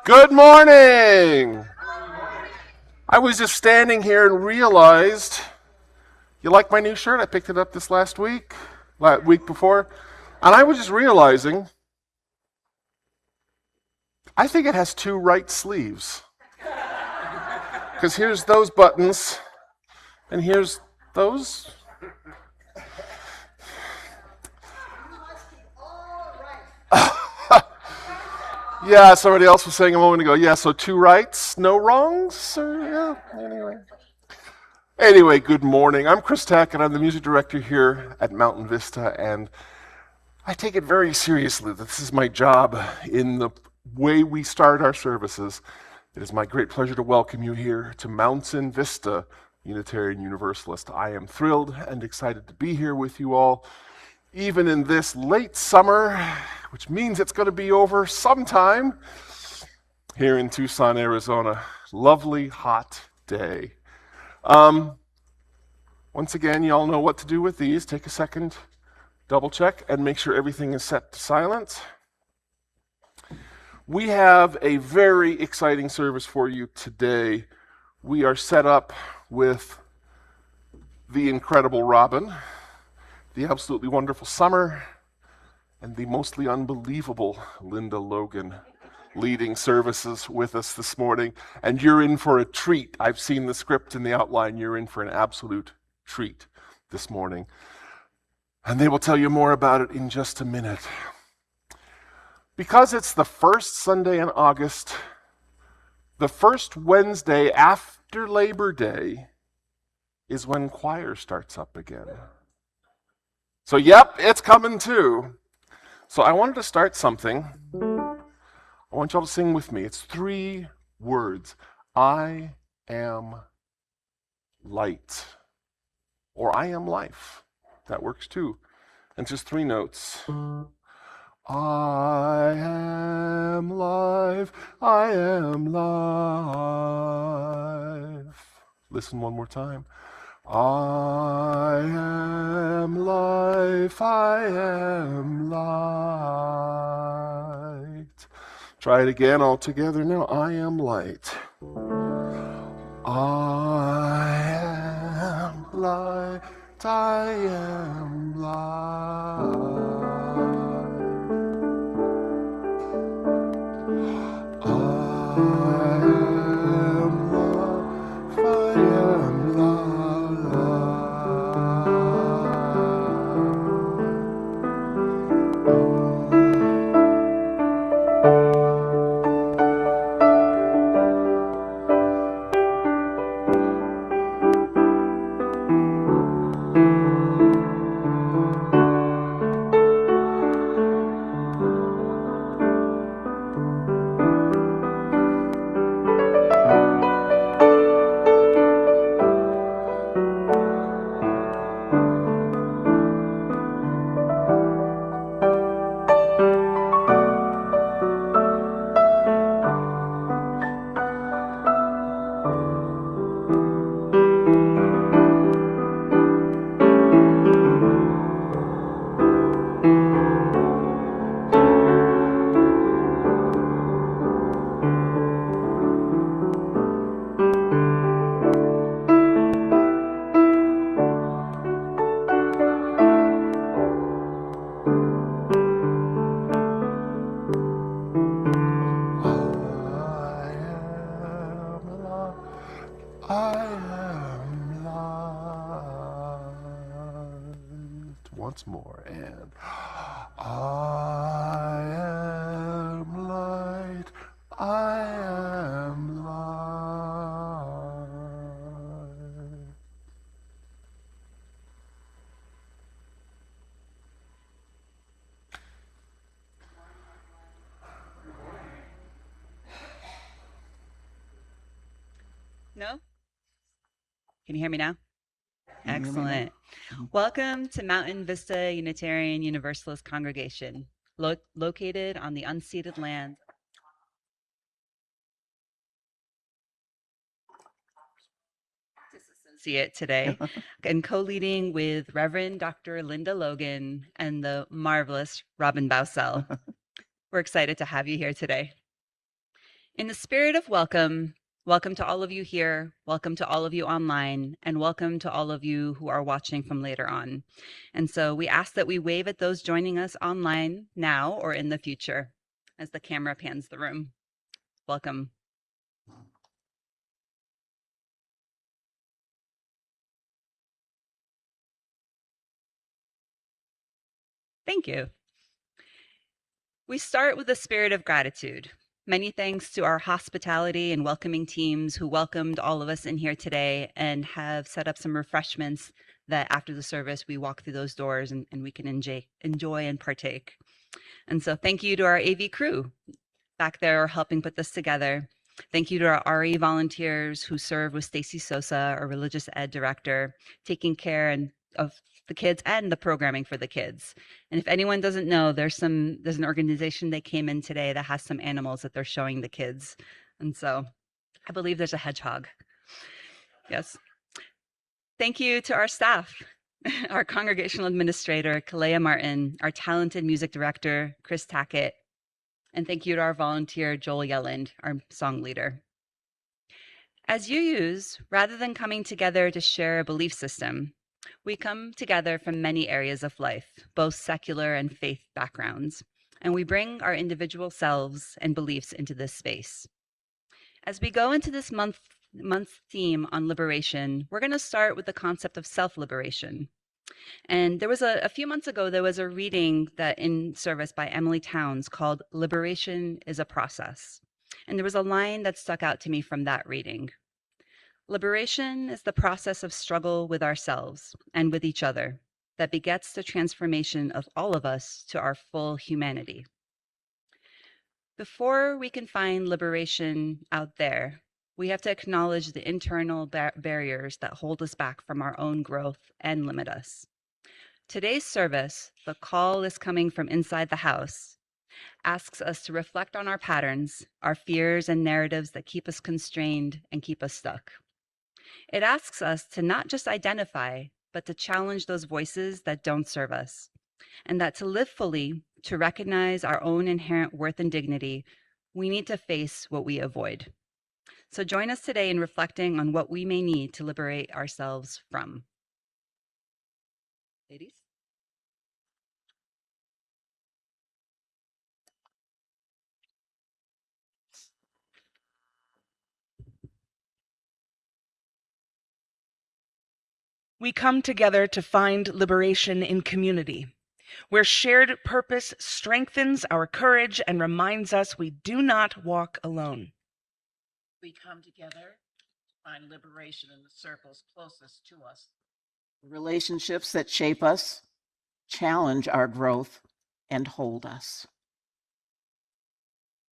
Good morning. I was just standing here and realized, you like my new shirt? I picked it up this last week before, and I was just realizing, I think it has two right sleeves. Because here's those buttons, and here's those. Yeah, somebody else was saying a moment ago, yeah, so two rights, no wrongs? Anyway, good morning. I'm Chris Tack, and I'm the music director here at Mountain Vista, and I take it very seriously that this is my job in the way we start our services. It is my great pleasure to welcome you here to Mountain Vista Unitarian Universalist. I am thrilled and excited to be here with you all, even in this late summer, which means it's going to be over sometime here in Tucson, Arizona. Lovely, hot day. Once again, you all know what to do with these. Take a second, double check, and make sure everything is set to silent. We have a very exciting service for you today. We are set up with the incredible Robin, the absolutely wonderful Samar, and the mostly unbelievable Linda Logan leading services with us this morning. And you're in for a treat. I've seen the script and the outline. You're in for an absolute treat this morning. And they will tell you more about it in just a minute. Because it's the first Sunday in August, the first Wednesday after Labor Day is when choir starts up again. So yep, it's coming too. So I wanted to start something. I want y'all to sing with me. It's 3 words. I am light. Or I am life. That works too. And just 3 notes. I am life. I am life. Listen one more time. I am life, I am light. Try it again all together now. I am light. I am light, I am light. I am life, I am once more, and I am light, I am light. No? Can you hear me now? Excellent. Welcome to Mountain Vista Unitarian Universalist Congregation, located on the unceded land. Associate today, and co-leading with Reverend Dr. Linda Logan and the marvelous Robin Bousel. We're excited to have you here today. In the spirit of welcome, welcome to all of you here, welcome to all of you online, and welcome to all of you who are watching from later on. And so we ask that we wave at those joining us online now or in the future as the camera pans the room. Welcome. Thank you. We start with a spirit of gratitude. Many thanks to our hospitality and welcoming teams who welcomed all of us in here today and have set up some refreshments that after the service we walk through those doors and we can enjoy and partake. And so thank you to our AV crew back there helping put this together. Thank you to our RE volunteers who serve with Stacy Sosa, our religious ed director, taking care of the kids and the programming for the kids. And if anyone doesn't know, there's an organization they came in today that has some animals that they're showing the kids. And so I believe there's a hedgehog. Yes. Thank you to our staff, our congregational administrator, Kalea Martin, our talented music director, Chris Tackett, and thank you to our volunteer, Joel Yelland, our song leader. As you use, rather than coming together to share a belief system, we come together from many areas of life, both secular and faith backgrounds, and we bring our individual selves and beliefs into this space. As we go into this month's theme on liberation, we're going to start with the concept of self-liberation. And there was a few months ago, there was a reading that in service by Emily Towns called Liberation is a Process. And there was a line that stuck out to me from that reading. Liberation is the process of struggle with ourselves and with each other that begets the transformation of all of us to our full humanity. Before we can find liberation out there, we have to acknowledge the internal barriers that hold us back from our own growth and limit us. Today's service, the call is coming from inside the house, asks us to reflect on our patterns, our fears and narratives that keep us constrained and keep us stuck. It asks us to not just identify, but to challenge those voices that don't serve us, and that to live fully, to recognize our own inherent worth and dignity, we need to face what we avoid. So join us today in reflecting on what we may need to liberate ourselves from. Ladies? We come together to find liberation in community, where shared purpose strengthens our courage and reminds us we do not walk alone. We come together to find liberation in the circles closest to us. Relationships that shape us, challenge our growth, and hold us.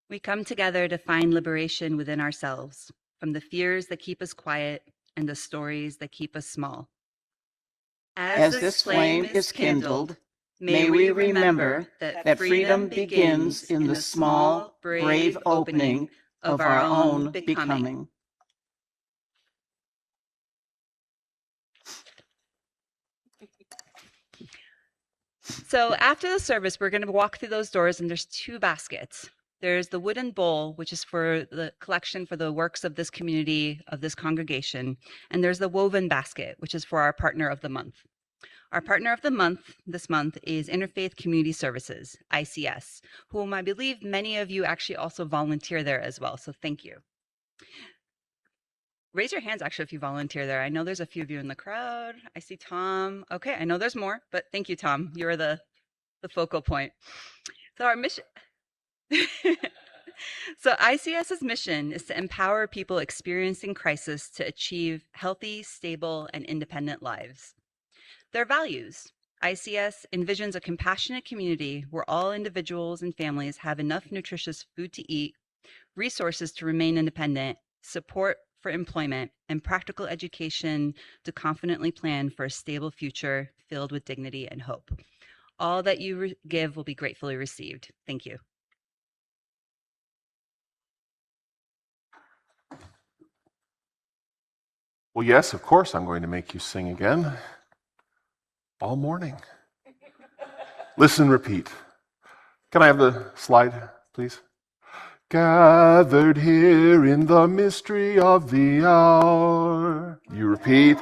We come together to find liberation within ourselves, from the fears that keep us quiet and the stories that keep us small. As this flame is kindled, may we remember that freedom begins in the small, brave opening of our own becoming. So after the service, we're going to walk through those doors, and there's two baskets. There's the wooden bowl, which is for the collection for the works of this community, of this congregation. And there's the woven basket, which is for our partner of the month. Our partner of the month this month is Interfaith Community Services, ICS, whom I believe many of you actually also volunteer there as well. So thank you. Raise your hands actually if you volunteer there. I know there's a few of you in the crowd. I see Tom. Okay, I know there's more, but thank you, Tom. You're the focal point. So our mission So ICS's mission is to empower people experiencing crisis to achieve healthy, stable, and independent lives. Their values. ICS envisions a compassionate community where all individuals and families have enough nutritious food to eat, resources to remain independent, support for employment, and practical education to confidently plan for a stable future filled with dignity and hope. All that you give will be gratefully received. Thank you. Well, yes, of course, I'm going to make you sing again all morning. Listen, repeat. Can I have the slide, please? Gathered here in the mystery of the hour. You repeat.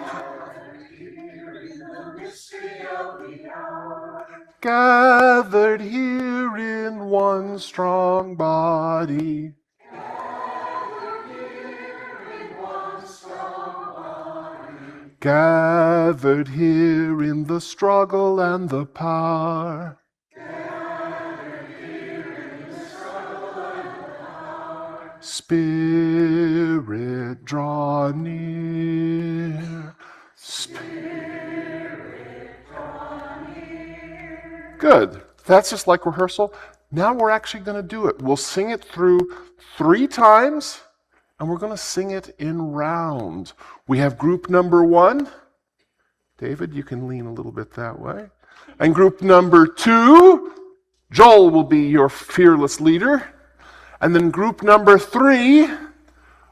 Gathered here in one strong body. Gathered here in the struggle and the power. Spirit, draw near. Good. That's just like rehearsal. Now we're actually going to do it. We'll sing it through 3 times, and we're going to sing it in round. We have group number 1. David, you can lean a little bit that way. And group number 2, Joel will be your fearless leader. And then group number 3,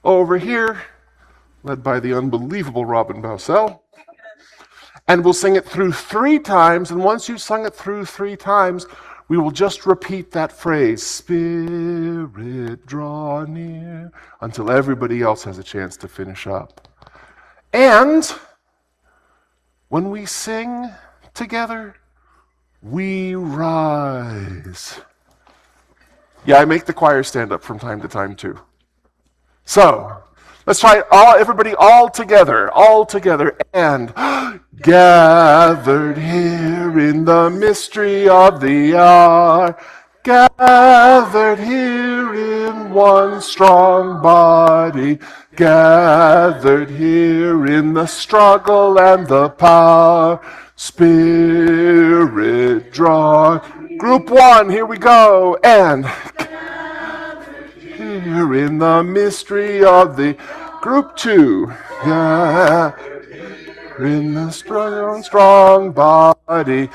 over here, led by the unbelievable Robin Bousel. And we'll sing it through 3 times, and once you've sung it through 3 times, we will just repeat that phrase, Spirit, draw near, until everybody else has a chance to finish up. And when we sing together, we rise. Yeah, I make the choir stand up from time to time too. So, let's try it everybody all together, and gathered here in the mystery of the hour, gathered here in one strong body, gathered here in the struggle and the power, Spirit drawn. Group 1, here we go, and here in the mystery of the group 2, in the strong body,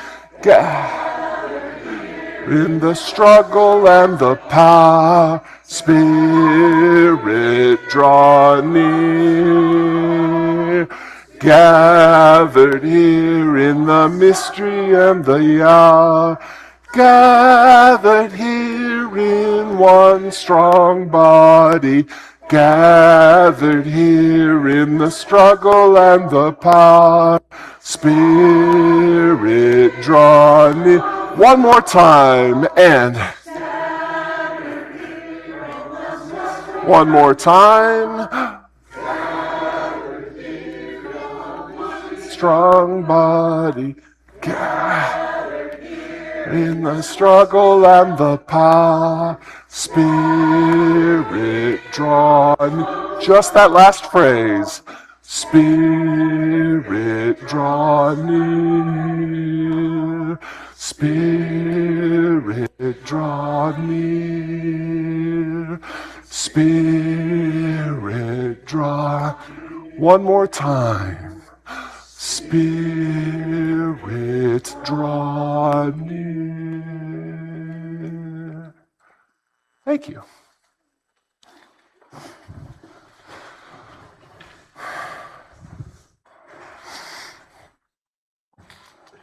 in the struggle and the power, Spirit draw near, gathered here in the mystery and the hour, gathered here in one strong body, gathered here in the struggle and the power, Spirit draw near. One more time, and one more time. Strong body, in the struggle and the power, Spirit drawn. Just that last phrase. Spirit draw near. Spirit draw near. Spirit draw. One more time. Spirit draw near. Thank you.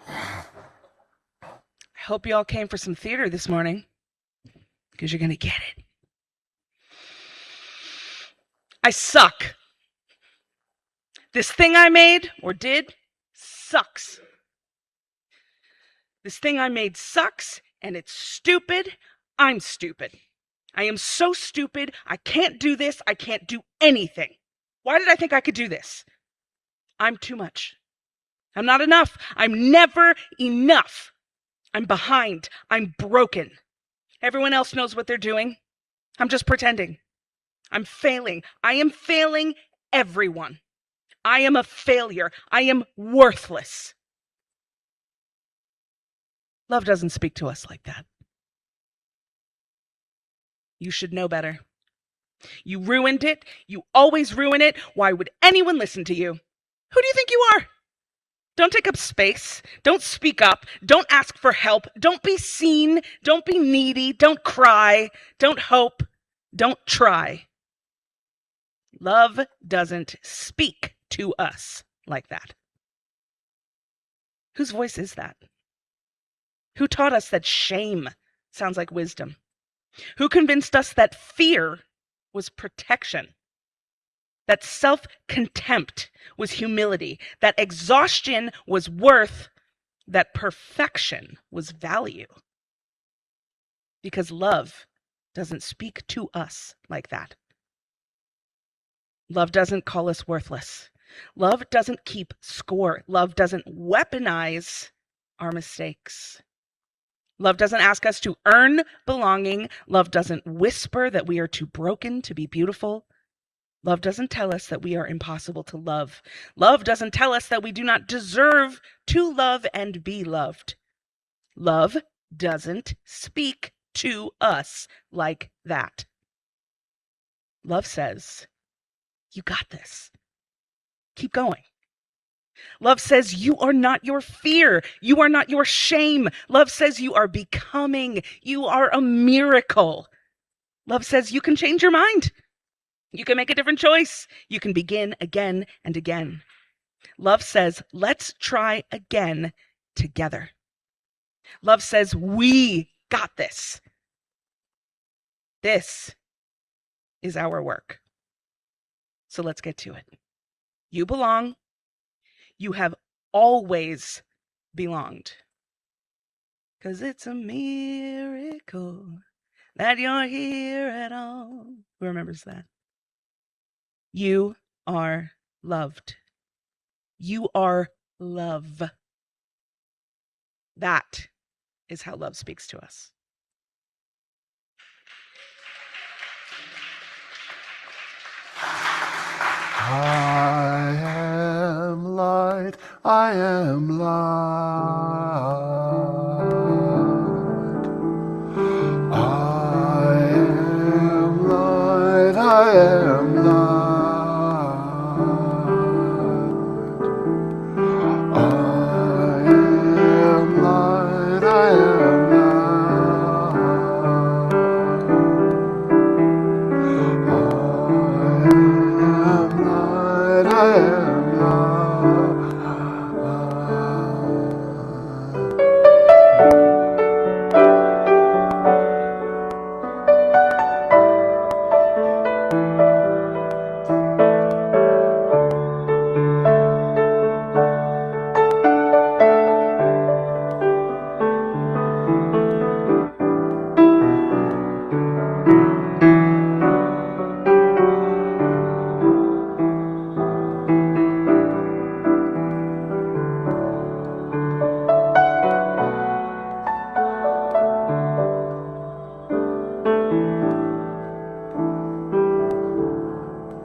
I hope you all came for some theater this morning, because you're going to get it. I suck. This thing I made, or did, sucks. This thing I made sucks, and it's stupid. I'm stupid. I am so stupid. I can't do this. I can't do anything. Why did I think I could do this? I'm too much. I'm not enough. I'm never enough. I'm behind. I'm broken. Everyone else knows what they're doing. I'm just pretending. I'm failing. I am failing everyone. I am a failure. I am worthless. Love doesn't speak to us like that. You should know better. You ruined it. You always ruin it. Why would anyone listen to you? Who do you think you are? Don't take up space. Don't speak up. Don't ask for help. Don't be seen. Don't be needy. Don't cry. Don't hope. Don't try. Love doesn't speak to us like that. Whose voice is that? Who taught us that shame sounds like wisdom? Who convinced us that fear was protection, that self-contempt was humility, that exhaustion was worth, that perfection was value? Because love doesn't speak to us like that. Love doesn't call us worthless. Love doesn't keep score. Love doesn't weaponize our mistakes. Love doesn't ask us to earn belonging. Love doesn't whisper that we are too broken to be beautiful. Love doesn't tell us that we are impossible to love. Love doesn't tell us that we do not deserve to love and be loved. Love doesn't speak to us like that. Love says, you got this. Keep going. Love says you are not your fear. You are not your shame. Love says you are becoming. You are a miracle. Love says you can change your mind. You can make a different choice. You can begin again and again. Love says, let's try again together. Love says, we got this. This is our work. So let's get to it. You belong. You have always belonged. Because it's a miracle that you're here at all. Who remembers that? You are loved. You are love. That is how love speaks to us. I am light, I am light. I am light, I am light. I am light, I am light.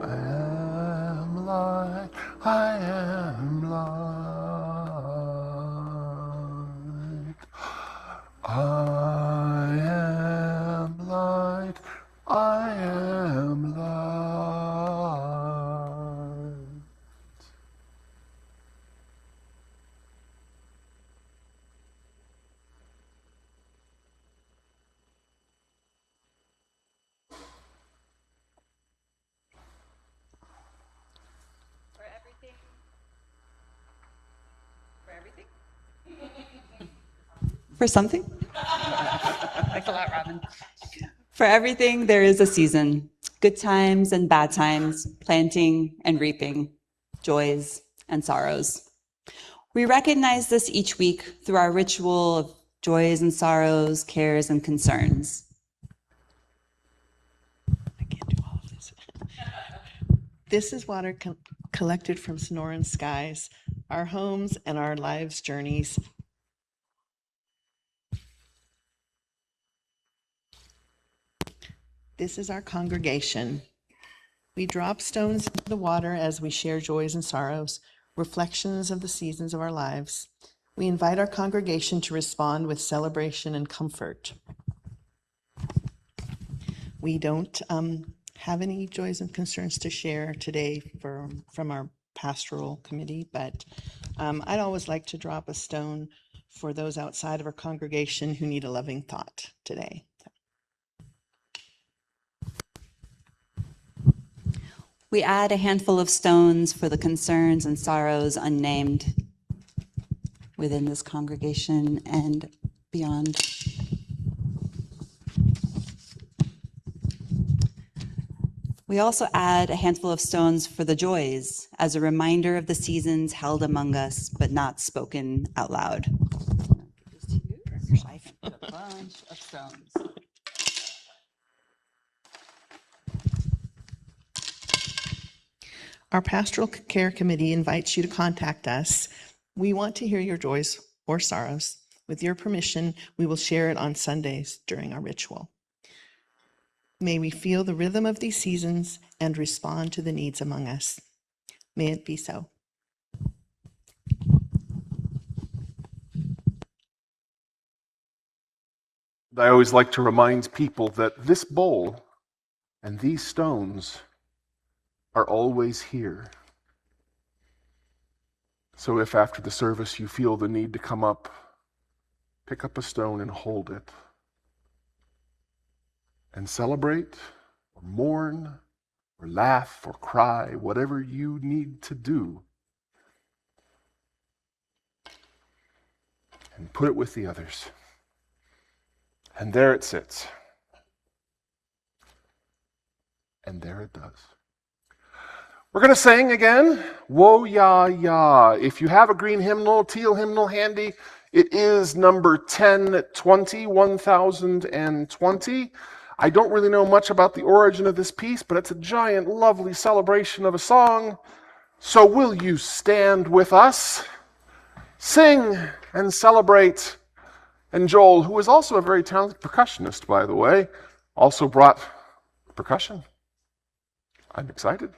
I am light, I am light. I am light, I am light. For everything. For everything? For something? Thanks a lot, Robin. For everything, there is a season. Good times and bad times, planting and reaping, joys and sorrows. We recognize this each week through our ritual of joys and sorrows, cares and concerns. I can't do all of this. This is water collected from Sonoran skies, our homes and our lives' journeys. This is our congregation. We drop stones into the water as we share joys and sorrows, reflections of the seasons of our lives. We invite our congregation to respond with celebration and comfort. We don't have any joys and concerns to share today from our pastoral committee, but I'd always like to drop a stone for those outside of our congregation who need a loving thought today. We add a handful of stones for the concerns and sorrows unnamed within this congregation and beyond. We also add a handful of stones for the joys as a reminder of the seasons held among us, but not spoken out loud. I can put a bunch of stones. Our Pastoral Care Committee invites you to contact us. We want to hear your joys or sorrows. With your permission, we will share it on Sundays during our ritual. May we feel the rhythm of these seasons and respond to the needs among us. May it be so. I always like to remind people that this bowl and these stones are always here. So if after the service you feel the need to come up, pick up a stone and hold it, and celebrate, or mourn, or laugh, or cry, whatever you need to do, and put it with the others. And there it sits. And there it does. We're going to sing again, Wo Ya Ya. If you have a green hymnal, teal hymnal handy, it is number 1020, 1020. I don't really know much about the origin of this piece, but it's a giant, lovely celebration of a song. So will you stand with us, sing and celebrate? And Joel, who is also a very talented percussionist, by the way, also brought percussion. I'm excited.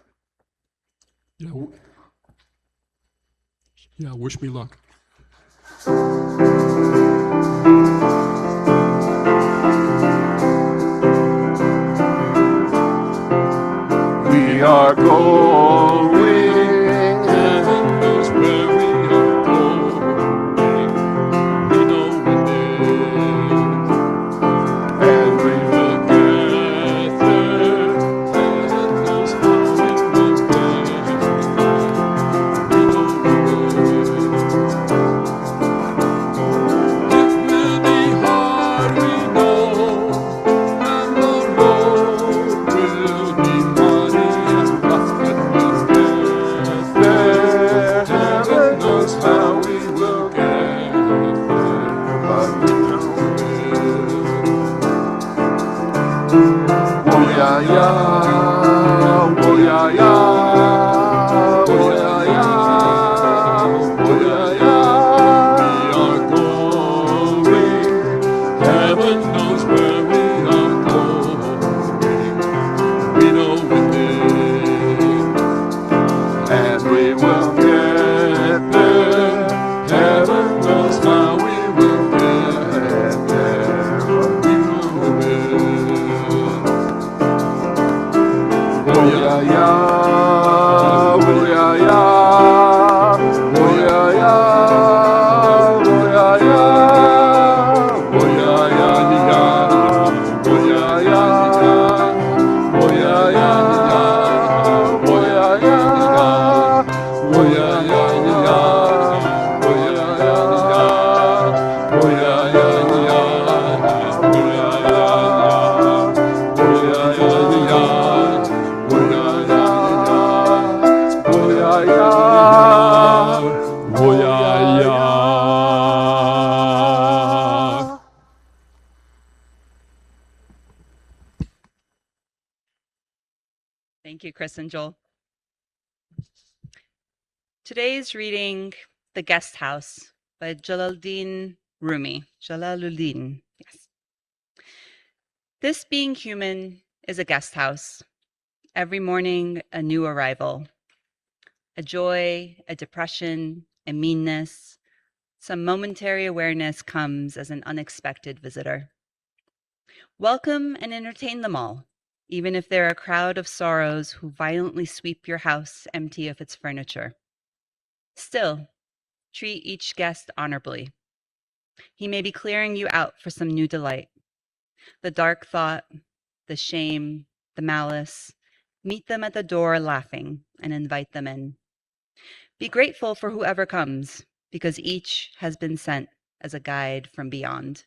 Yeah, wish me luck. We are going, Heaven knows where we are going. We know it is. and we We'll get there. Heaven knows how it will get. We know it is. It will be hard, we know, and the road will be muddy and rough, but we'll get there. Heaven knows how we will get there, but we know it. Wo Ya Ya, Wo Ya Ya, Wo Ya Ya, Wo Ya Ya. We are going, heaven knows where we are going. We know it is, And we will get there. heaven knows how we will get there. We know it. Wo Ya Ya, Wo Ya Ya, Wo Ya Ya, Wo Ya Ya, Wo Ya Ya Ya, Wo Ya Ya, Wo Ya Ya Ya, Wo Ya Ya, Wo Ya Ya Ya, Wo Ya Ya Ya, Wo Ya Ya Ya, Wo Ya Ya Ya, Wo Ya Ya Ya. Thank you, Chris and Joel. Today's reading, The Guest House by Jalaluddin Rumi. Jalaluddin, yes. This being human is a guest house. Every morning, a new arrival. A joy, a depression, a meanness. Some momentary awareness comes as an unexpected visitor. Welcome and entertain them all, even if they're a crowd of sorrows who violently sweep your house empty of its furniture. Still, treat each guest honorably. He may be clearing you out for some new delight. The dark thought, the shame, the malice, meet them at the door laughing and invite them in. Be grateful for whoever comes, because each has been sent as a guide from beyond.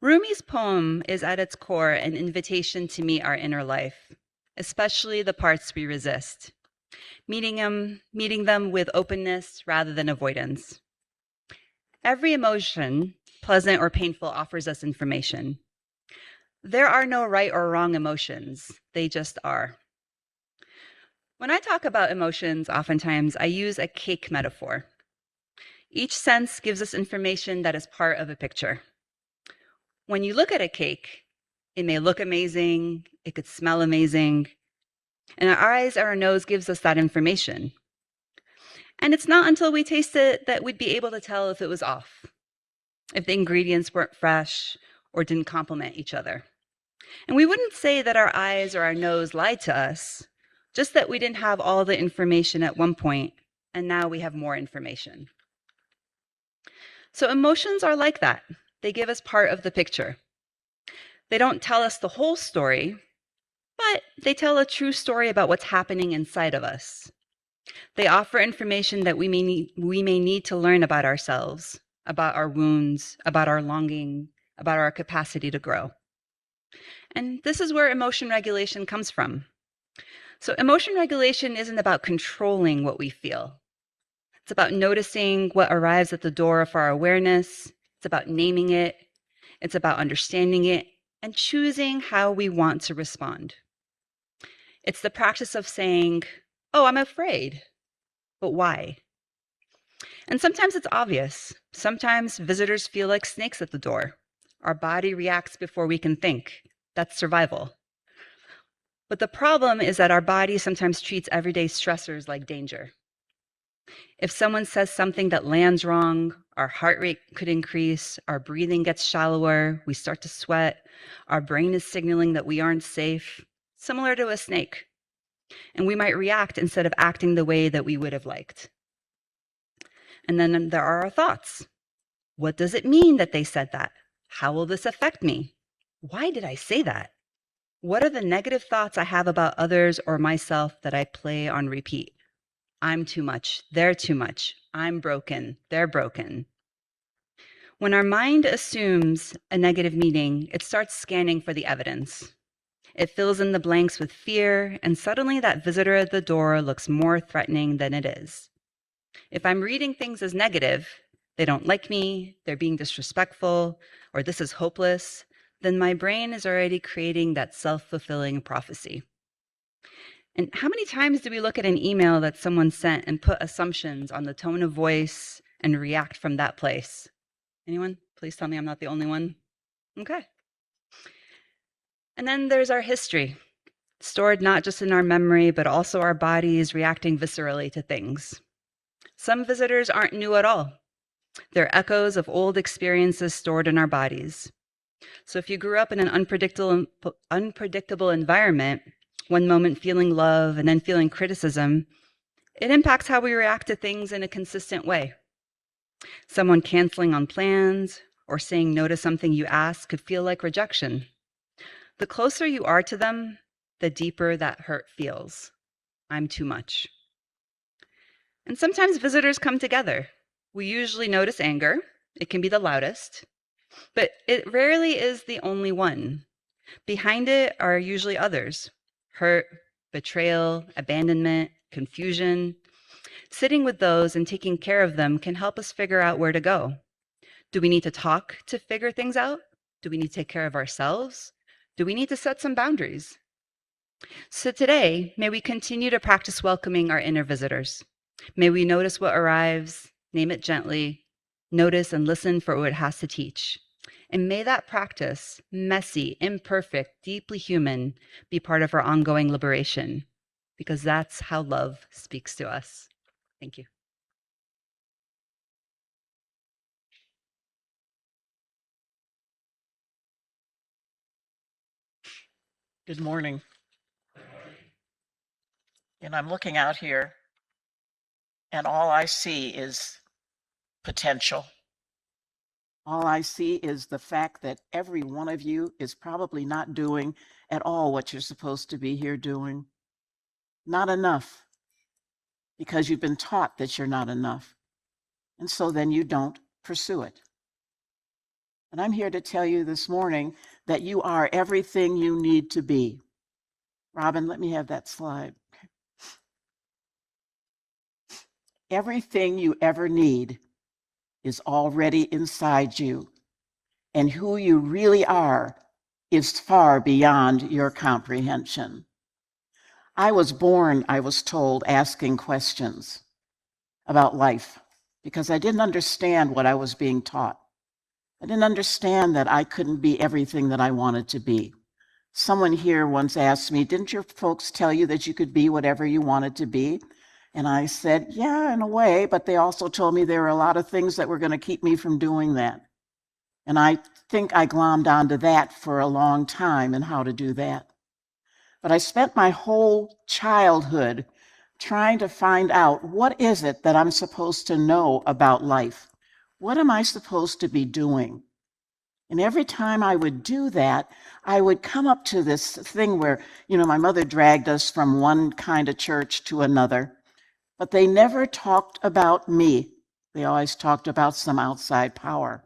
Rumi's poem is at its core an invitation to meet our inner life, especially the parts we resist, meeting them with openness rather than avoidance. Every emotion, pleasant or painful, offers us information. There are no right or wrong emotions, they just are. When I talk about emotions, oftentimes I use a cake metaphor. Each sense gives us information that is part of a picture. When you look at a cake, it may look amazing, it could smell amazing, and our eyes or our nose gives us that information. And it's not until we taste it that we'd be able to tell if it was off, if the ingredients weren't fresh or didn't complement each other. And we wouldn't say that our eyes or our nose lied to us, just that we didn't have all the information at one point, and now we have more information. So emotions are like that. They give us part of the picture. They don't tell us the whole story, but they tell a true story about what's happening inside of us. They offer information that we may need to learn about ourselves, about our wounds, about our longing, about our capacity to grow. And this is where emotion regulation comes from. So emotion regulation isn't about controlling what we feel. It's about noticing what arrives at the door of our awareness. It's about naming it. It's about understanding it and choosing how we want to respond. It's the practice of saying, oh, I'm afraid, but why? And sometimes it's obvious. Sometimes visitors feel like snakes at the door. Our body reacts before we can think. That's survival. But the problem is that our body sometimes treats everyday stressors like danger. If someone says something that lands wrong, our heart rate could increase, our breathing gets shallower, we start to sweat, our brain is signaling that we aren't safe, similar to a snake. And we might react instead of acting the way that we would have liked. And then there are our thoughts. What does it mean that they said that? How will this affect me? Why did I say that? What are the negative thoughts I have about others or myself that I play on repeat? I'm too much. They're too much. I'm broken. They're broken. When our mind assumes a negative meaning, it starts scanning for the evidence. It fills in the blanks with fear, and suddenly that visitor at the door looks more threatening than it is. If I'm reading things as negative, they don't like me, they're being disrespectful, or this is hopeless, then my brain is already creating that self-fulfilling prophecy. And how many times do we look at an email that someone sent and put assumptions on the tone of voice and react from that place? Anyone? Please tell me I'm not the only one. Okay. And then there's our history, stored not just in our memory, but also our bodies reacting viscerally to things. Some visitors aren't new at all. They're echoes of old experiences stored in our bodies. So if you grew up in an unpredictable environment, one moment feeling love and then feeling criticism, it impacts how we react to things in a consistent way. Someone canceling on plans or saying no to something you ask could feel like rejection. The closer you are to them, the deeper that hurt feels. I'm too much. And sometimes visitors come together. We usually notice anger. It can be the loudest, but it rarely is the only one. Behind it are usually others: hurt, betrayal, abandonment, confusion. Sitting with those and taking care of them can help us figure out where to go. Do we need to talk to figure things out? Do we need to take care of ourselves? Do we need to set some boundaries? So today, may we continue to practice welcoming our inner visitors. May we notice what arrives, name it gently, notice and listen for what it has to teach. And may that practice, messy, imperfect, deeply human, be part of our ongoing liberation, because that's how love speaks to us. Thank you. Good morning. And I'm looking out here, and all I see is potential. All I see is the fact that every one of you is probably not doing at all what you're supposed to be here doing. Not enough, because you've been taught that you're not enough. And so then you don't pursue it. And I'm here to tell you this morning that you are everything you need to be. Robin, let me have that slide. Everything you ever need is already inside you, and who you really are is far beyond your comprehension. I was born, I was told, asking questions about life because I didn't understand what I was being taught. I didn't understand that I couldn't be everything that I wanted to be. Someone here once asked me, didn't your folks tell you that you could be whatever you wanted to be? And I said, yeah, in a way, but they also told me there were a lot of things that were going to keep me from doing that. And I think I glommed onto that for a long time and how to do that. But I spent my whole childhood trying to find out, what is it that I'm supposed to know about life? What am I supposed to be doing? And every time I would do that, I would come up to this thing where, my mother dragged us from one kind of church to another, but they never talked about me. They always talked about some outside power,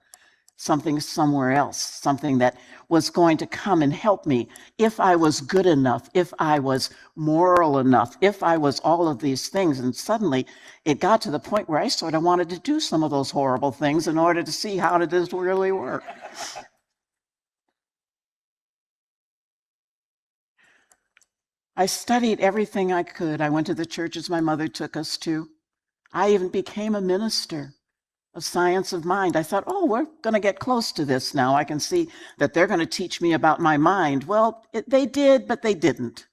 something somewhere else, something that was going to come and help me if I was good enough, if I was moral enough, if I was all of these things. And suddenly it got to the point where I sort of wanted to do some of those horrible things in order to see how did this really work. I studied everything I could. I went to the churches my mother took us to. I even became a minister of science of mind. I thought, we're going to get close to this now. I can see that they're going to teach me about my mind. Well, they did, but they didn't.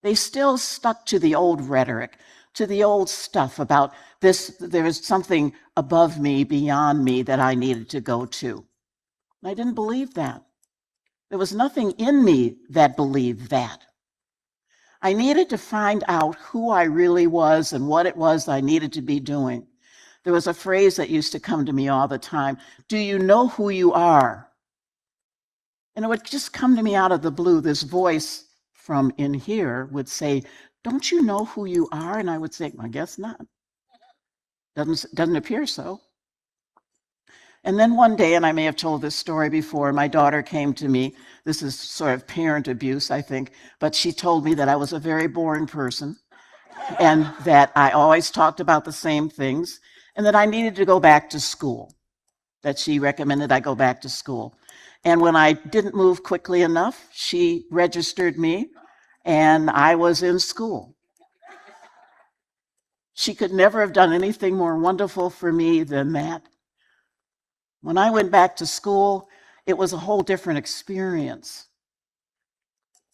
They still stuck to the old rhetoric, to the old stuff about this. There is something above me, beyond me that I needed to go to. And I didn't believe that. There was nothing in me that believed that. I needed to find out who I really was and what it was I needed to be doing. There was a phrase that used to come to me all the time. Do you know who you are? And it would just come to me out of the blue. This voice from in here would say, don't you know who you are? And I would say, I guess not. Doesn't appear so. And then one day, and I may have told this story before, my daughter came to me. This is sort of parent abuse, I think, but she told me that I was a very boring person and that I always talked about the same things and that I needed to go back to school, that she recommended I go back to school. And when I didn't move quickly enough, she registered me and I was in school. She could never have done anything more wonderful for me than that. When I went back to school, it was a whole different experience.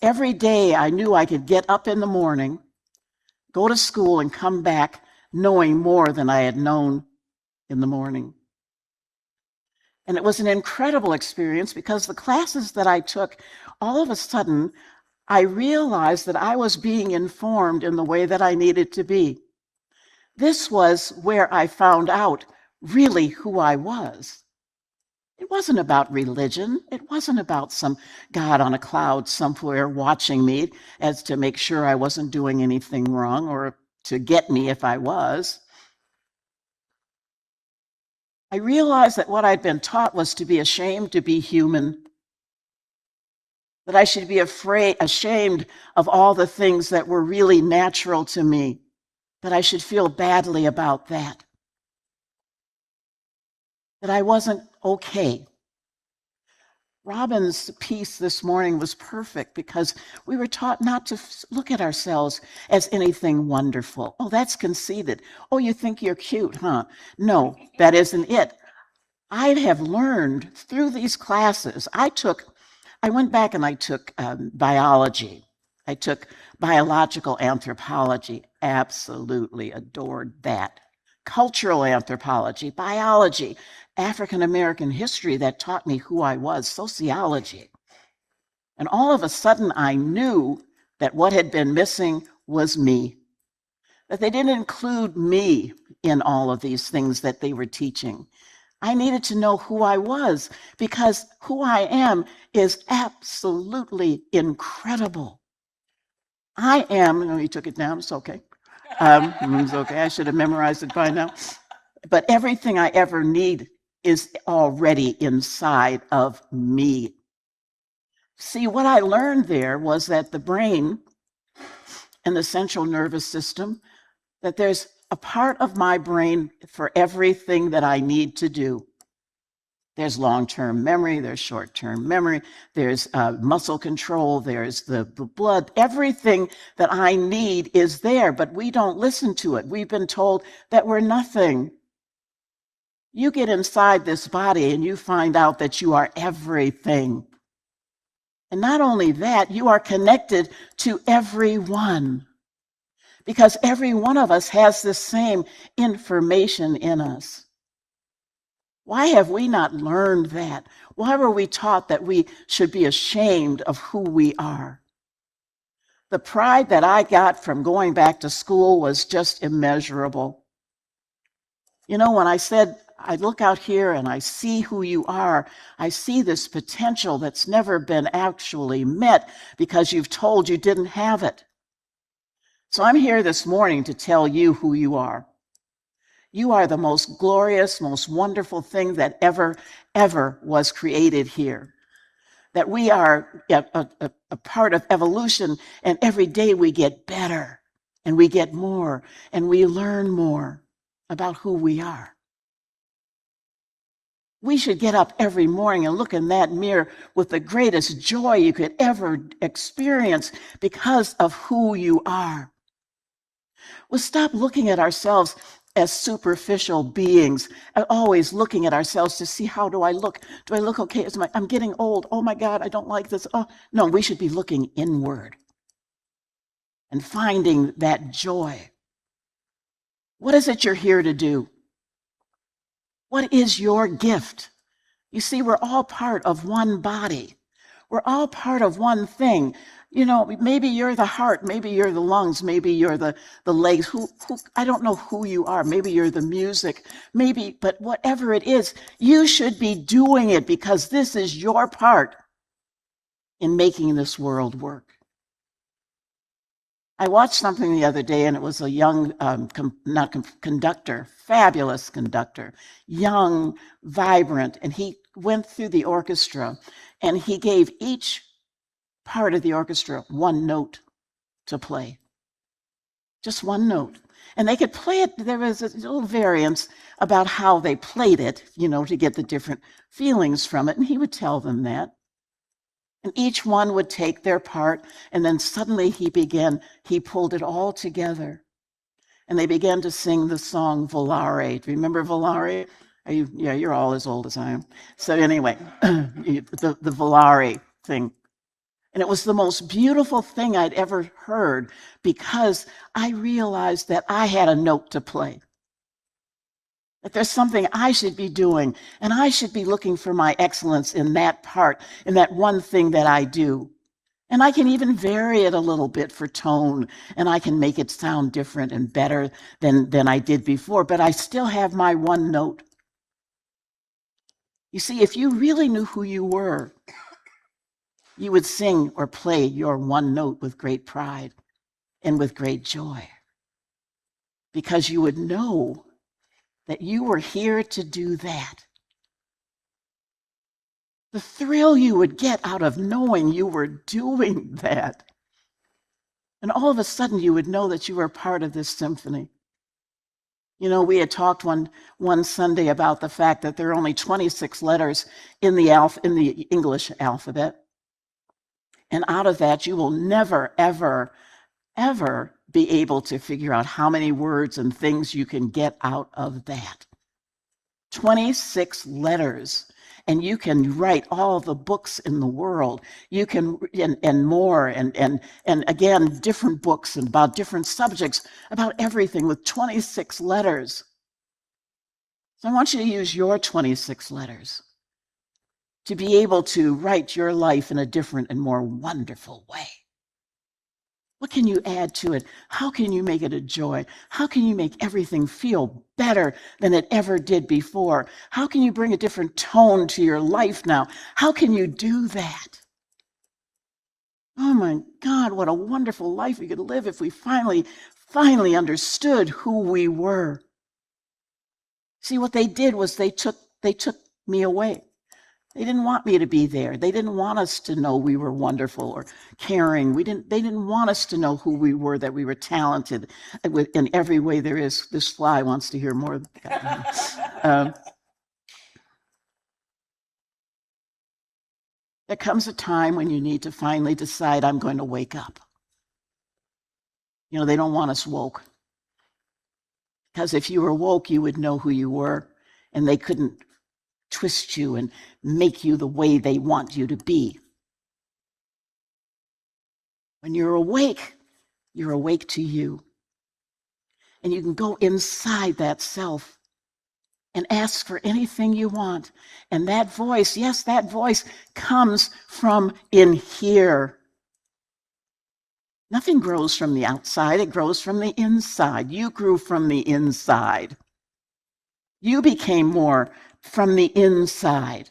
Every day I knew I could get up in the morning, go to school, and come back knowing more than I had known in the morning. And it was an incredible experience because the classes that I took, all of a sudden, I realized that I was being informed in the way that I needed to be. This was where I found out really who I was. It wasn't about religion. It wasn't about some God on a cloud somewhere watching me as to make sure I wasn't doing anything wrong or to get me if I was. I realized that what I'd been taught was to be ashamed to be human, that I should be ashamed of all the things that were really natural to me, that I should feel badly about that I wasn't okay. Robin's piece this morning was perfect because we were taught not to look at ourselves as anything wonderful. Oh, that's conceited. Oh, you think you're cute, huh? No, that isn't it. I have learned through these classes. I went back and I took biology. I took biological anthropology. Absolutely adored that. Cultural anthropology, biology, African American history that taught me who I was, sociology. And all of a sudden I knew that what had been missing was me, that they didn't include me in all of these things that they were teaching. I needed to know who I was because who I am is absolutely incredible. I am, he took it down, it's okay. It's okay, I should have memorized it by now. But everything I ever need is already inside of me. See, what I learned there was that the brain and the central nervous system, that there's a part of my brain for everything that I need to do. There's long-term memory, there's short-term memory, there's muscle control, there's the blood. Everything that I need is there, but we don't listen to it. We've been told that we're nothing. You get inside this body and you find out that you are everything. And not only that, you are connected to everyone, because every one of us has the same information in us. Why have we not learned that? Why were we taught that we should be ashamed of who we are? The pride that I got from going back to school was just immeasurable. You know, when I said, I look out here and I see who you are, I see this potential that's never been actually met because you've told you didn't have it. So I'm here this morning to tell you who you are. You are the most glorious, most wonderful thing that ever was created here. That we are a part of evolution, and every day we get better and we get more and we learn more about who we are. We should get up every morning and look in that mirror with the greatest joy you could ever experience because of who you are. We'll stop looking at ourselves as superficial beings, always looking at ourselves to see, how do I look? Do I look okay? I'm getting old. Oh my God, I don't like this. Oh, no, we should be looking inward and finding that joy. What is it you're here to do? What is your gift? You see, we're all part of one body. We're all part of one thing. You know, maybe you're the heart, maybe you're the lungs, maybe you're the legs. Who I don't know who you are. Maybe you're the music, maybe, but whatever it is, you should be doing it because this is your part in making this world work. I watched something the other day, and it was a young conductor, fabulous conductor, young, vibrant, and he went through the orchestra, and he gave each part of the orchestra one note to play. Just one note. And they could play it, there was a little variance about how they played it, you know, to get the different feelings from it, and he would tell them that. And each one would take their part, and then suddenly he pulled it all together. And they began to sing the song Volare. Do you remember Volare? Yeah, you're all as old as I am. So anyway, the Volare thing. And it was the most beautiful thing I'd ever heard because I realized that I had a note to play. That there's something I should be doing, and I should be looking for my excellence in that part, in that one thing that I do. And I can even vary it a little bit for tone, and I can make it sound different and better than I did before, but I still have my one note. You see, if you really knew who you were, you would sing or play your one note with great pride and with great joy, because you would know that you were here to do that. The thrill you would get out of knowing you were doing that. And all of a sudden you would know that you were part of this symphony. You know, we had talked one Sunday about the fact that there are only 26 letters in the English alphabet. And out of that, you will never, ever, ever be able to figure out how many words and things you can get out of that. 26 letters, and you can write all the books in the world. You can, and more, and again, different books about different subjects, about everything with 26 letters. So I want you to use your 26 letters to be able to write your life in a different and more wonderful way. What can you add to it? How can you make it a joy? How can you make everything feel better than it ever did before? How can you bring a different tone to your life now? How can you do that? Oh my God, what a wonderful life we could live if we finally understood who we were. See, what they did was they took They took me away. They didn't want me to be there. They didn't want us to know we were wonderful or caring. They didn't want us to know who we were, that we were talented in every way there is. This fly wants to hear more. There comes a time when you need to finally decide, I'm going to wake up. You know, they don't want us woke. Because if you were woke, you would know who you were, and they couldn't twist you and make you the way they want you to be. When you're awake to you. And you can go inside that self and ask for anything you want. And that voice, yes, that voice comes from in here. Nothing grows from the outside, it grows from the inside. You grew from the inside. You became more from the inside.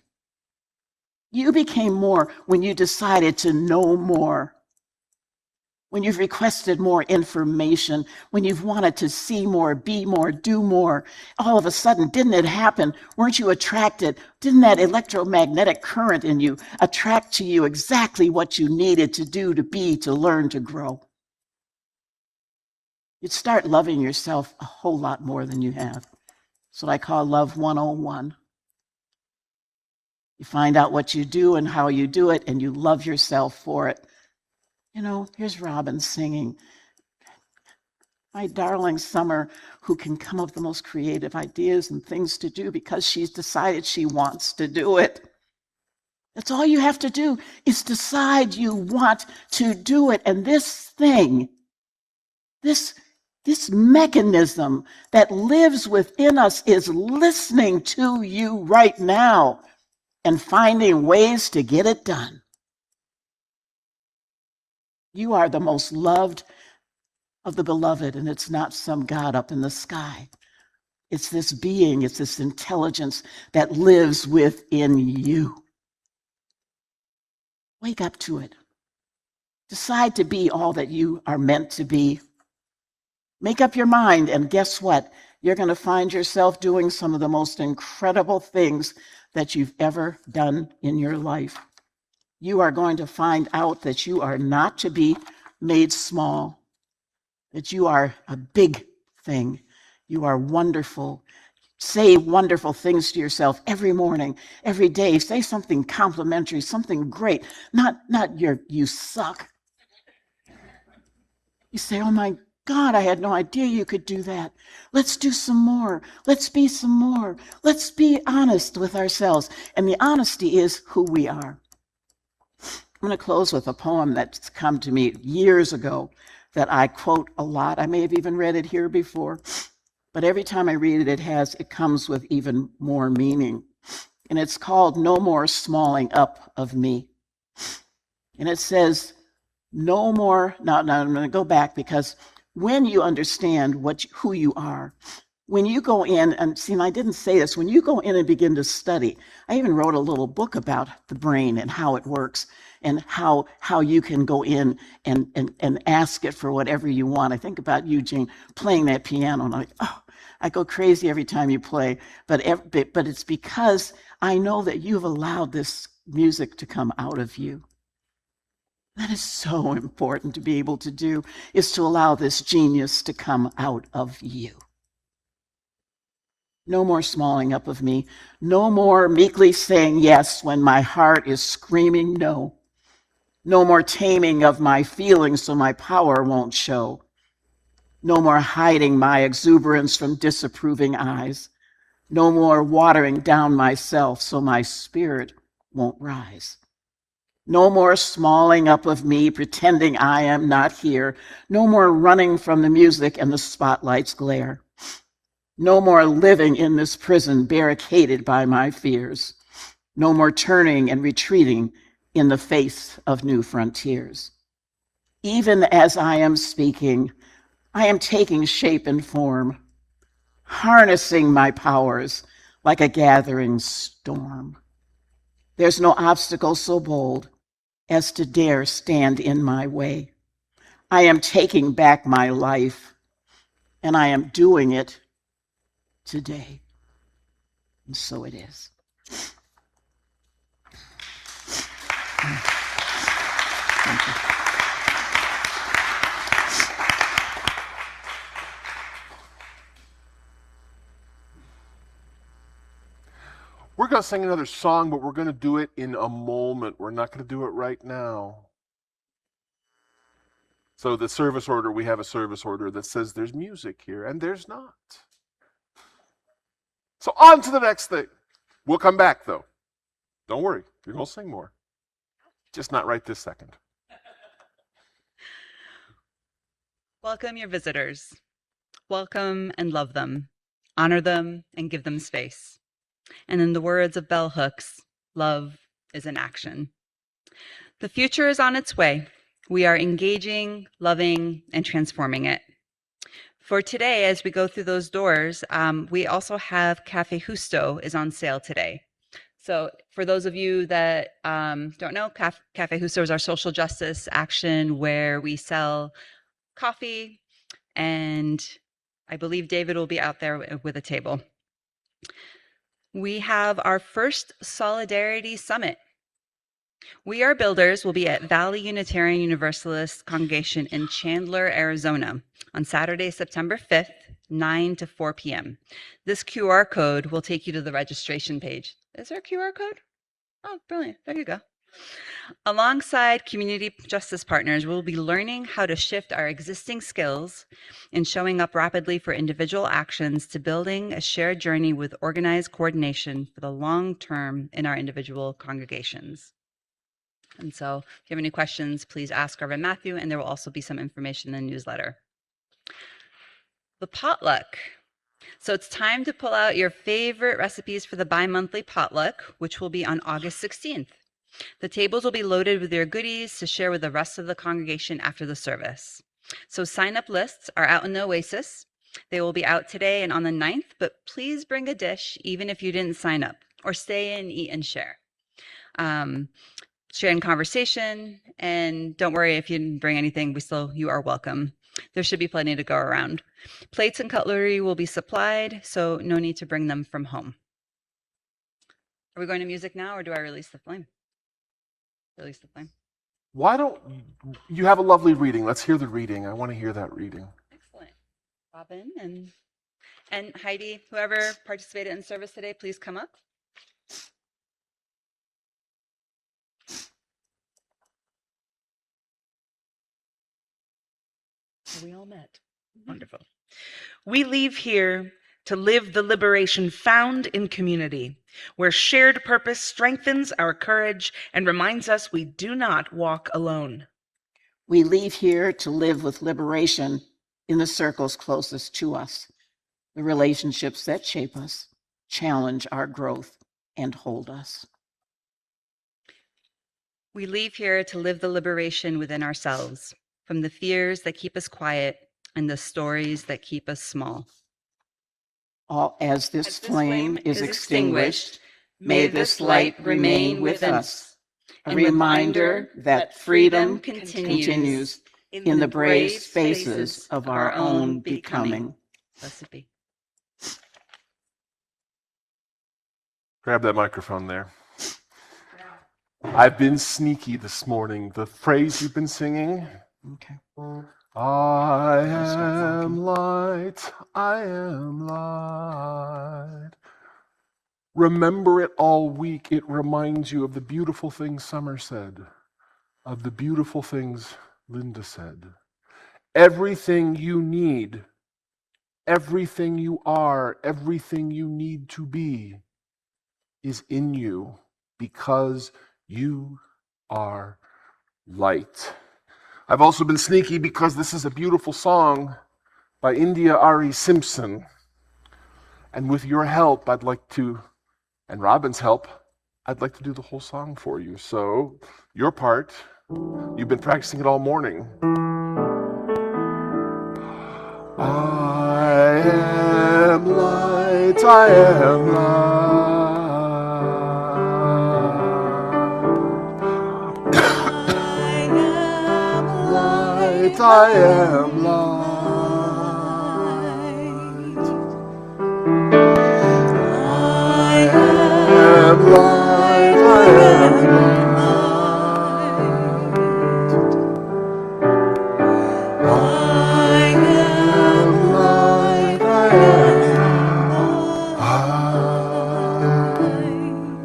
You became more when you decided to know more, when you've requested more information, when you've wanted to see more, be more, do more. All of a sudden, didn't it happen? Weren't you attracted? Didn't that electromagnetic current in you attract to you exactly what you needed to do, to be, to learn, to grow? You'd start loving yourself a whole lot more than you have. That's what I call Love 101. You find out what you do and how you do it, and you love yourself for it. You know, here's Robin singing. My darling Samar, who can come up with the most creative ideas and things to do because she's decided she wants to do it. That's all you have to do, is decide you want to do it. And this thing, this mechanism that lives within us is listening to you right now and finding ways to get it done. You are the most loved of the beloved, and it's not some God up in the sky. It's this being, it's this intelligence that lives within you. Wake up to it. Decide to be all that you are meant to be. Make up your mind, and guess what? You're going to find yourself doing some of the most incredible things that you've ever done in your life. You are going to find out that you are not to be made small, that you are a big thing. You are wonderful. Say wonderful things to yourself every morning, every day. Say something complimentary, something great, not you suck. You say, oh my God, I had no idea you could do that. Let's do some more. Let's be some more. Let's be honest with ourselves. And the honesty is who we are. I'm going to close with a poem that's come to me years ago that I quote a lot. I may have even read it here before, but every time I read it, it comes with even more meaning. And it's called No More Smalling Up of Me. And it says, no more, now I'm going to go back, because when you understand who you are, when you go in, and see, and I didn't say this, when you go in and begin to study, I even wrote a little book about the brain and how it works and how you can go in and ask it for whatever you want. I think about you, Jane, playing that piano, and I'm like, oh, I go crazy every time you play, but it's because I know that you've allowed this music to come out of you. That is so important to be able to do, is to allow this genius to come out of you. No more smalling up of me. No more meekly saying yes when my heart is screaming no. No more taming of my feelings so my power won't show. No more hiding my exuberance from disapproving eyes. No more watering down myself so my spirit won't rise. No more smalling up of me, pretending I am not here. No more running from the music and the spotlight's glare. No more living in this prison barricaded by my fears. No more turning and retreating in the face of new frontiers. Even as I am speaking, I am taking shape and form, harnessing my powers like a gathering storm. There's no obstacle so bold as to dare stand in my way. I am taking back my life, and I am doing it today. And so it is. Thank you. We're going to sing another song, but we're going to do it in a moment. We're not going to do it right now. So the service order, we have a service order that says there's music here, and there's not. So on to the next thing. We'll come back, though. Don't worry, you're going to sing more. Just not right this second. Welcome your visitors. Welcome and love them. Honor them and give them space. And in the words of bell hooks, love is an action. The future is on its way. We are engaging, loving, and transforming it. For today, as we go through those doors, we also have Cafe Justo is on sale today. So for those of you that don't know, Cafe Justo is our social justice action where we sell coffee, and I believe David will be out there with a table. We have our first Solidarity Summit. We Are Builders will be at Valley Unitarian Universalist Congregation in Chandler, Arizona on Saturday, September 5th, 9 to 4 p.m. This QR code will take you to the registration page. Is there a QR code? Oh, brilliant. There you go. Alongside community justice partners, we'll be learning how to shift our existing skills in showing up rapidly for individual actions to building a shared journey with organized coordination for the long term in our individual congregations. And so if you have any questions, please ask Reverend Matthew, and there will also be some information in the newsletter. The potluck. So it's time to pull out your favorite recipes for the bi-monthly potluck, which will be on August 16th. The tables will be loaded with your goodies to share with the rest of the congregation after the service. So sign-up lists are out in the Oasis. They will be out today and on the 9th, but please bring a dish even if you didn't sign up, or stay in, eat, and share. Share in conversation, and don't worry if you didn't bring anything, you are welcome. There should be plenty to go around. Plates and cutlery will be supplied, so no need to bring them from home. Are we going to music now, or do I release the flame? Release the flame. Why don't you have a lovely reading? Let's hear the reading. I want to hear that reading. Excellent. Robin and Heidi, whoever participated in service today, please come up. We all met. Wonderful. We leave here to live the liberation found in community, where shared purpose strengthens our courage and reminds us we do not walk alone. We leave here to live with liberation in the circles closest to us, the relationships that shape us, challenge our growth, and hold us. We leave here to live the liberation within ourselves, from the fears that keep us quiet and the stories that keep us small. All as this flame is extinguished, may this light remain with us, a reminder that freedom continues in the brave spaces of our own becoming. Blessed be. Grab that microphone there. I've been sneaky this morning. The phrase you've been singing, Okay. I am light, I am light. Remember it all week. It reminds you of the beautiful things Samar said, of the beautiful things Linda said. Everything you need, everything you are, everything you need to be is in you because you are light. I've also been sneaky because this is a beautiful song by India Ari Simpson. And with your help, and Robin's help, I'd like to do the whole song for you. So, your part, you've been practicing it all morning. I am light, I am light. I am light. I light, I am light, I am light.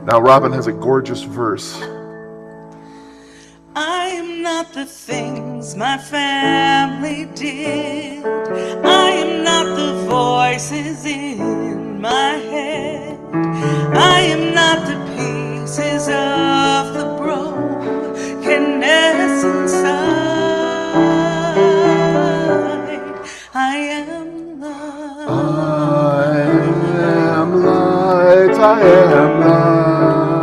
Now Robin has a gorgeous verse. I am not the things my family did. I am not the voices in my head. I am not the pieces of the brokenness inside. I am light. I am light, I am light.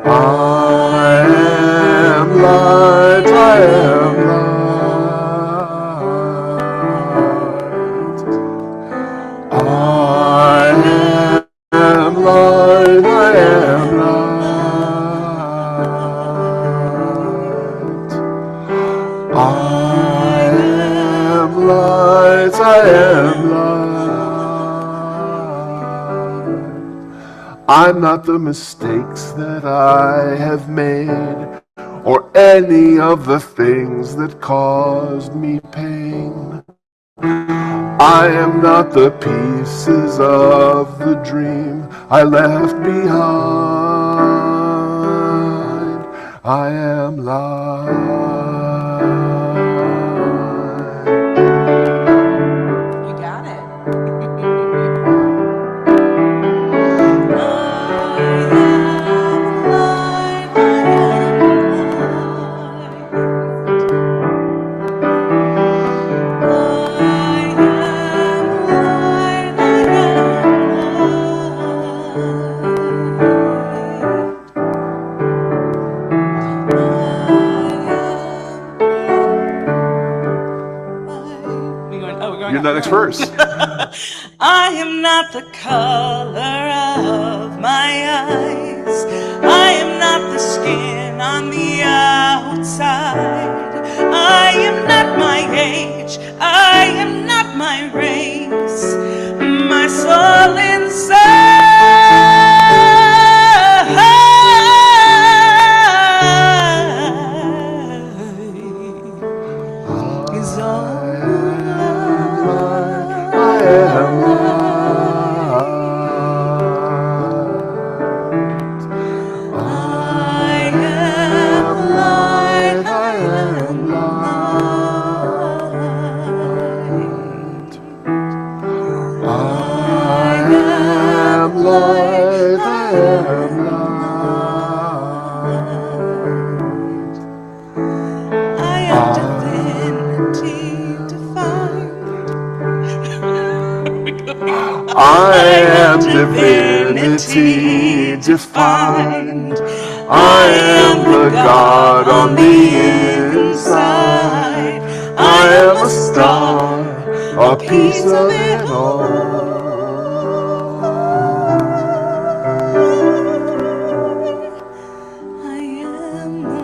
I am light, I am light. I am light, I am light. I am light, I am light. I'm not the mistakes that I have made, or any of the things that caused me pain. I am not the pieces of the dream I left behind. I am light. You got it. Your next verse. I am not the color of my eyes. I am not the skin on the outside. I am not my age. I am not my race. My soul inside is all. I am divinity defined. I am the God on the inside. I am a star, a piece of it all. I am light.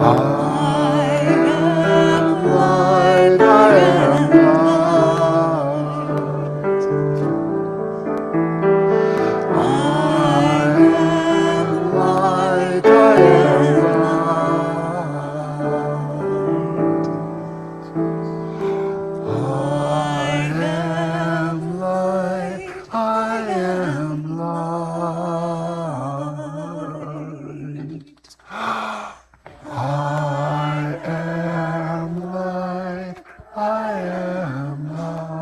I am light, I am light, I am light. I am light, I am light.